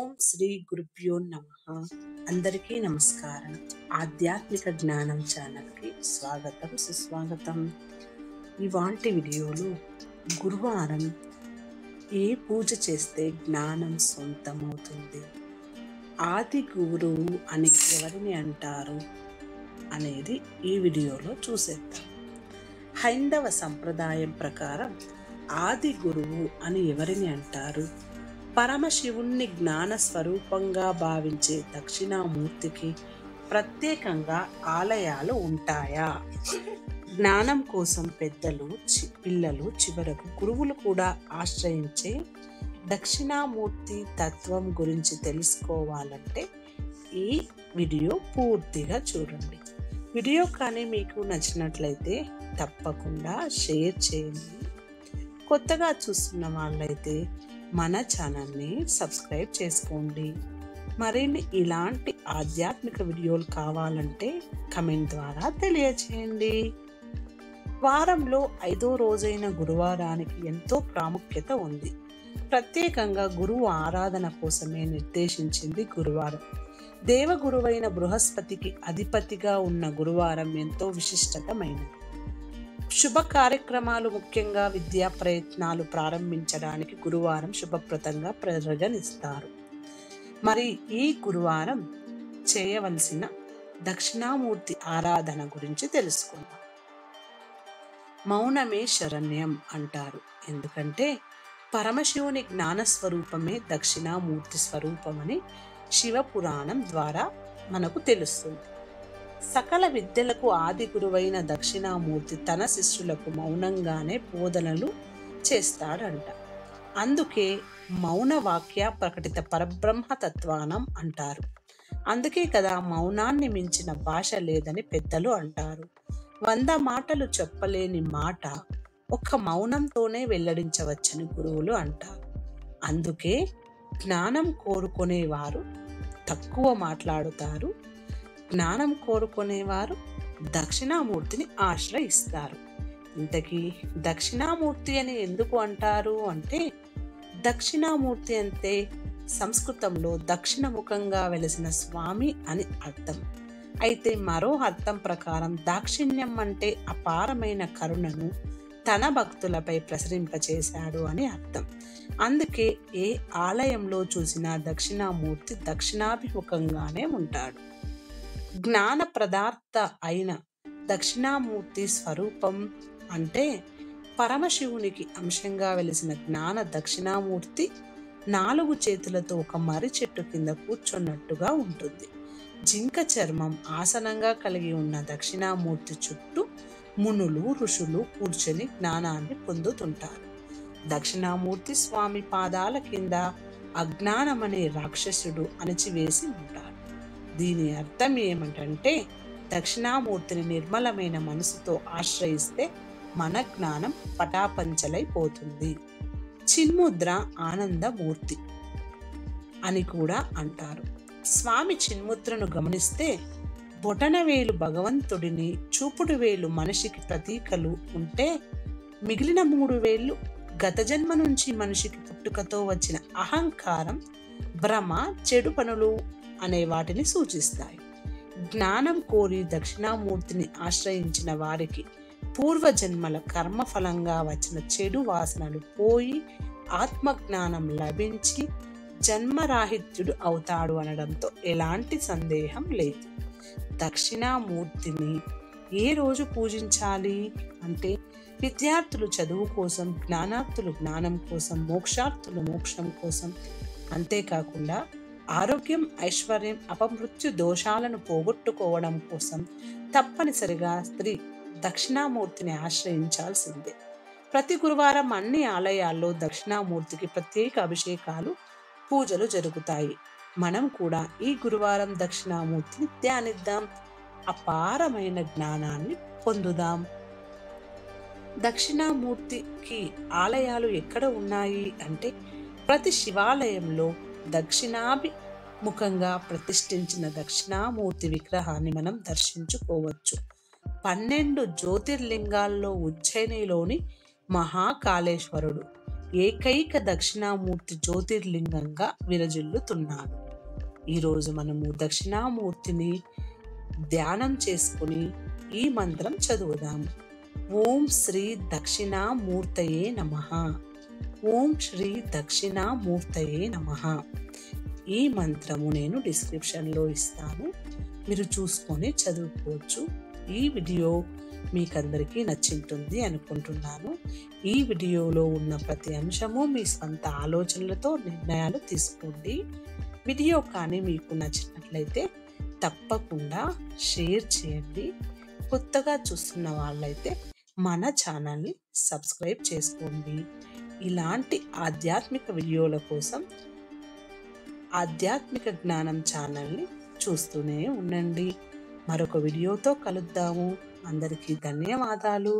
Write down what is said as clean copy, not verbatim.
ఓం శ్రీ గురుభ్యో నమః. అందరికీ నమస్కారం. ఆధ్యాత్మిక జ్ఞానం ఛానల్కి స్వాగతం, సుస్వాగతం. ఇవాంటి వీడియోలో గురువారం ఏ పూజ చేస్తే జ్ఞానం సొంతమవుతుంది, ఆది గురువు అని ఎవరిని అంటారు అనేది ఈ వీడియోలో చూసేద్దాం. హైందవ సంప్రదాయం ప్రకారం ఆది గురువు అని ఎవరిని అంటారు? పరమశివుణ్ణి జ్ఞాన స్వరూపంగా భావించే దక్షిణామూర్తికి ప్రత్యేకంగా ఆలయాలు ఉంటాయా? జ్ఞానం కోసం పెద్దలు, పిల్లలు, చివరకు గురువులు కూడా ఆశ్రయించే దక్షిణామూర్తి తత్వం గురించి తెలుసుకోవాలంటే ఈ వీడియో పూర్తిగా చూడండి. వీడియో కానీ మీకు నచ్చినట్లయితే తప్పకుండా షేర్ చేయండి. కొత్తగా చూస్తున్న వాళ్ళైతే మన ఛానల్ని సబ్స్క్రైబ్ చేసుకోండి. మరిన్ని ఇలాంటి ఆధ్యాత్మిక వీడియోలు కావాలంటే కమెంట్ ద్వారా తెలియచేయండి. వారంలో 5వ రోజైన గురువారానికి ఎంతో ప్రాముఖ్యత ఉంది. ప్రత్యేకంగా గురువు ఆరాధన కోసమే నిర్దేశించింది గురువారం. దేవగురువైన బృహస్పతికి అధిపతిగా ఉన్న గురువారం ఎంతో విశిష్టతమైనది. శుభ కార్యక్రమాలు, ముఖ్యంగా విద్యా ప్రయత్నాలు ప్రారంభించడానికి గురువారం శుభప్రదంగా పరిగణిస్తారు. మరి ఈ గురువారం చేయవలసిన దక్షిణామూర్తి ఆరాధన గురించి తెలుసుకుందాం. మౌనమే శరణ్యం అంటారు. ఎందుకంటే పరమశివుని జ్ఞానస్వరూపమే దక్షిణామూర్తి స్వరూపమని శివపురాణం ద్వారా మనకు తెలుస్తుంది. సకల విద్యలకు ఆది గురువైన దక్షిణామూర్తి తన శిష్యులకు మౌనంగానే బోధనలు చేస్తాడంట. అందుకే మౌన వాక్య ప్రకటిత పరబ్రహ్మతత్వానం అంటారు. అందుకే కదా మౌనాన్ని మించిన భాష లేదని పెద్దలు అంటారు. 100 మాటలు చెప్పలేని మాట ఒక్క మౌనంతోనే వెల్లడించవచ్చని గురువులు అంటారు. అందుకే జ్ఞానం కోరుకునేవారు తక్కువ మాట్లాడుతారు, జ్ఞానం కోరుకునేవారు దక్షిణామూర్తిని ఆశ్రయిస్తారు. ఇంతకీ దక్షిణామూర్తి అని ఎందుకు అంటారు అంటే, దక్షిణామూర్తి అంటే సంస్కృతంలో దక్షిణముఖంగా వెలిసిన స్వామి అని అర్థం. అయితే మరో అర్థం ప్రకారం దాక్షిణ్యం అంటే అపారమైన కరుణను తన భక్తులపై ప్రసరింపచేశాడు అని అర్థం. అందుకే ఏ ఆలయంలో చూసినా దక్షిణామూర్తి దక్షిణాభిముఖంగానే ఉంటాడు. జ్ఞాన పదార్థ అయిన దక్షిణామూర్తి స్వరూపం అంటే పరమశివునికి అంశంగా వెలిసిన జ్ఞాన దక్షిణామూర్తి 4 చేతులతో ఒక మర్రి చెట్టు కింద కూర్చున్నట్టుగా ఉంటుంది. జింక చర్మం ఆసనంగా కలిగి ఉన్న దక్షిణామూర్తి చుట్టూ మునులు, ఋషులు కూర్చొని జ్ఞానాన్ని పొందుతుంటారు. దక్షిణామూర్తి స్వామి పాదాల కింద అజ్ఞానమనే రాక్షసుడు అణచివేసి ఉంటాడు. దీని అర్థం ఏమిటంటే, దక్షిణామూర్తిని నిర్మలమైన మనసుతో ఆశ్రయిస్తే మన జ్ఞానం పటాపంచలైపోతుంది. చిన్ముద్ర ఆనందమూర్తి అని కూడా అంటారు. స్వామి చిన్ముద్రను గమనిస్తే బొటనవేలు భగవంతుడిని, చూపుడు వేలు మనిషికి ప్రతీకలు ఉంటే, మిగిలిన 3 వేళ్ళు గత జన్మ నుంచి మనిషికి పుట్టుకతో వచ్చిన అహంకారం, భ్రమ, చెడు పనులు అనే వాటిని సూచిస్తాయి. జ్ఞానం కోరి దక్షిణామూర్తిని ఆశ్రయించిన వారికి పూర్వజన్మల కర్మఫలంగా వచ్చిన చెడు వాసనలు పోయి ఆత్మజ్ఞానం లభించి జన్మరాహిత్యుడు అవుతాడు అనడంతో ఎలాంటి సందేహం లేదు. దక్షిణామూర్తిని ఏ రోజు పూజించాలి అంటే, విద్యార్థులు చదువు కోసం, జ్ఞానార్థులు జ్ఞానం కోసం, మోక్షార్థులు మోక్షం కోసం, అంతేకాకుండా ఆరోగ్యం, ఐశ్వర్యం, అపమృత్యు దోషాలను పోగొట్టుకోవడం కోసం తప్పనిసరిగా స్త్రీ దక్షిణామూర్తిని ఆశ్రయించాల్సిందే. ప్రతి గురువారం అన్ని ఆలయాల్లో దక్షిణామూర్తికి ప్రత్యేక అభిషేకాలు, పూజలు జరుగుతాయి. మనం కూడా ఈ గురువారం దక్షిణామూర్తిని ధ్యానిద్దాం, అపారమైన జ్ఞానాన్ని పొందుదాం. దక్షిణామూర్తికి ఆలయాలు ఎక్కడ ఉన్నాయి అంటే, ప్రతి శివాలయంలో దక్షిణాభిముఖంగా ప్రతిష్ఠించిన దక్షిణామూర్తి విగ్రహాన్ని మనం దర్శించుకోవచ్చు. 12 జ్యోతిర్లింగాల్లో ఉజ్జయినిలోని మహాకాళేశ్వరుడు, ఏకైక దక్షిణామూర్తి జ్యోతిర్లింగంగా విరజిల్లుతున్నాడు. ఈరోజు మనము దక్షిణామూర్తిని ధ్యానం చేసుకుని ఈ మంత్రం చదువుదాము. ఓం శ్రీ దక్షిణామూర్తయే నమః. ఓం శ్రీ దక్షిణామూర్తయే నమః. ఈ మంత్రము నేను డిస్క్రిప్షన్లో ఇస్తాను, మీరు చూసుకొని చదువుకోవచ్చు. ఈ వీడియో మీకందరికీ నచ్చింటుంది అనుకుంటున్నాను. ఈ వీడియోలో ఉన్న ప్రతి అంశము మీ స్వంత ఆలోచనలతో నిర్ణయాలు తీసుకోండి. వీడియో కానీ మీకు నచ్చినట్లయితే తప్పకుండా షేర్ చేయండి. కొత్తగా చూస్తున్న వాళ్ళైతే మన ఛానల్ని సబ్స్క్రైబ్ చేసుకోండి. ఇలాంటి ఆధ్యాత్మిక వీడియోల కోసం ఆధ్యాత్మిక జ్ఞానం ఛానల్ని చూస్తూనే ఉండండి. మరొక వీడియోతో కలుద్దాము. అందరికీ ధన్యవాదాలు.